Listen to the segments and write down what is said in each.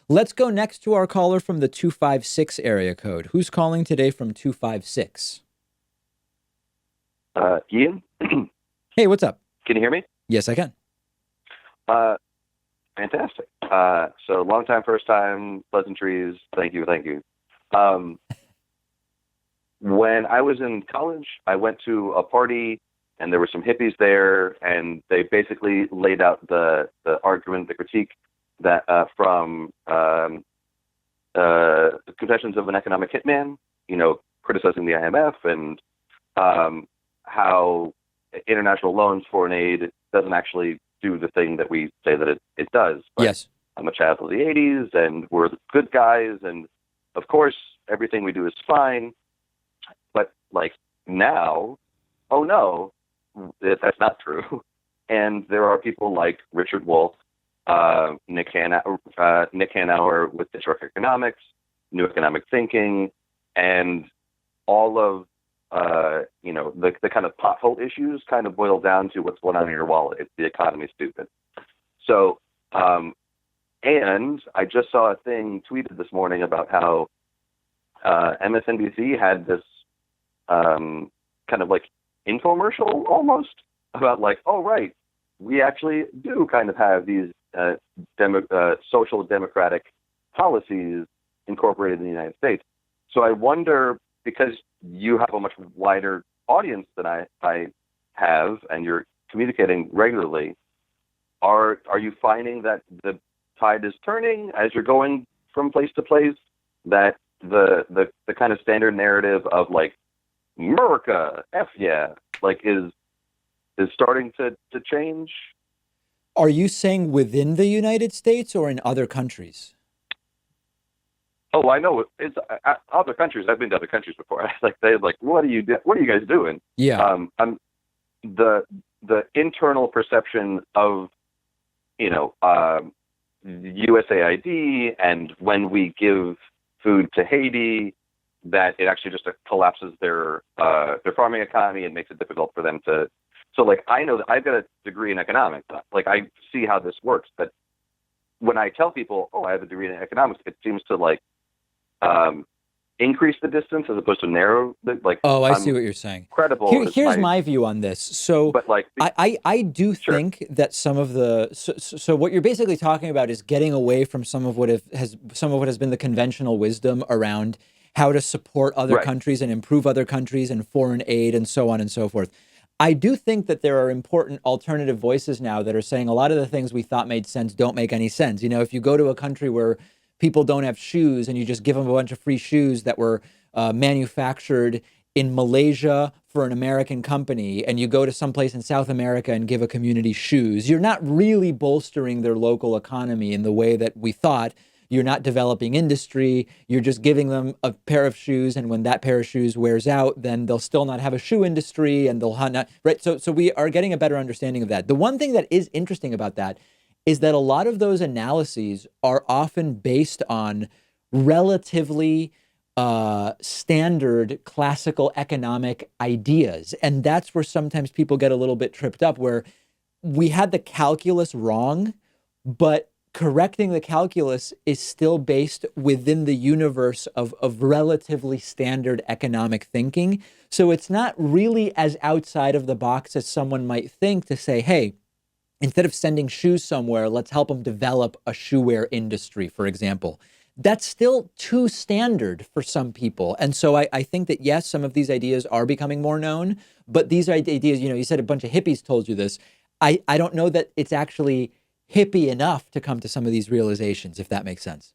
Let's go next to our caller from the 256 area code. Who's calling today from 256? Ian, Hey, what's up? can you hear me? Yes, I can. Uh, Fantastic. So long time, first time, pleasantries. Thank you, thank you. Um, when I was in college, I went to a party, and there were some hippies there, and they basically laid out the argument, the critique that from Confessions of an Economic Hitman, criticizing the IMF and how international loans, foreign aid doesn't actually do the thing that we say that it does. But Yes. I'm a child of the 80s, and we're the good guys, and of course, everything we do is fine. But like now, oh no, that's not true. And there are people like Richard Wolff, Nick Hanauer with Historic Economics, New Economic Thinking, and all of the kind of pothole issues kind of boil down to what's going on in your wallet. It's the economy, stupid. So, and I just saw a thing tweeted this morning about how MSNBC had this kind of like infomercial almost about like, oh right, we actually do kind of have these social democratic policies incorporated in the United States. So I wonder, because you have a much wider audience than I have, and you're communicating regularly, are you finding that the tide is turning as you're going from place to place, that the kind of standard narrative of like America, F yeah, like is starting to change? Are you saying within the United States or in other countries? Oh, I know. It's other countries. I've been to other countries before. Like they're like, what are you guys doing? Yeah. I'm the internal perception of USAID, and when we give food to Haiti, that it actually just collapses their farming economy and makes it difficult for them to. So like I know that I've got a degree in economics. Like I see how this works, but when I tell people, oh, I have a degree in economics, it seems to like increase the distance as opposed to narrow the, like. Oh, I see I'm what you're saying. credible is Here's my view on this. So but like I do sure, think that some of the so what you're basically talking about is getting away from some of what has been the conventional wisdom around how to support other right, countries and improve other countries and foreign aid and so on and so forth. I do think that there are important alternative voices now that are saying a lot of the things we thought made sense don't make any sense. If you go to a country where people don't have shoes and you just give them a bunch of free shoes that were manufactured in Malaysia for an American company, and you go to someplace in South America and give a community shoes, you're not really bolstering their local economy in the way that we thought. You're not developing industry. You're just giving them a pair of shoes, and when that pair of shoes wears out, then they'll still not have a shoe industry, and they'll not right. So we are getting a better understanding of that. The one thing that is interesting about that is that a lot of those analyses are often based on relatively standard classical economic ideas. And that's where sometimes people get a little bit tripped up, where we had the calculus wrong, but correcting the calculus is still based within the universe of relatively standard economic thinking. So it's not really as outside of the box as someone might think to say, hey, instead of sending shoes somewhere, let's help them develop a shoe wear industry, for example. That's still too standard for some people. And so I think that, yes, some of these ideas are becoming more known, but these ideas, you said a bunch of hippies told you this. I don't know that it's actually hippie enough to come to some of these realizations, if that makes sense.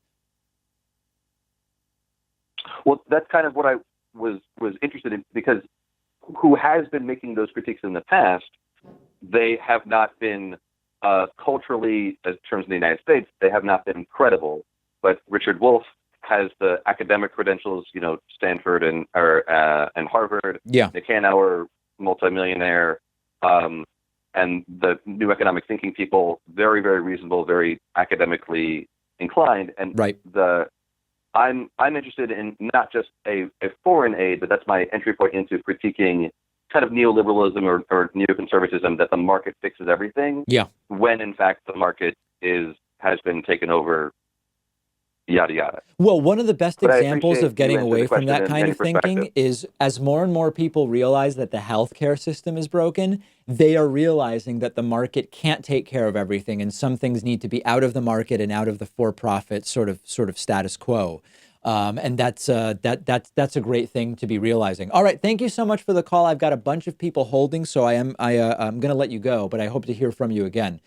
well, that's kind of what I was interested in, because who has been making those critiques in the past, they have not been culturally, in terms of the United States, they have not been credible. But Richard Wolff has the academic credentials, Stanford and Harvard. Yeah. Nick Hanauer, multimillionaire, and the new economic thinking people, very, very reasonable, very academically inclined. And right. I'm interested in not just a foreign aid, but that's my entry point into critiquing kind of neoliberalism or neoconservatism, that the market fixes everything. Yeah. When in fact the market has been taken over yada yada. Well, one of the best But I examples appreciate of you getting answering away the from question that in kind many of perspectives. thinking is as more and more people realize that the healthcare system is broken, they are realizing that the market can't take care of everything, and some things need to be out of the market and out of the for-profit sort of status quo. And that's a great thing to be realizing. All right, thank you so much for the call. I've got a bunch of people holding, so I'm going to let you go, but I hope to hear from you again.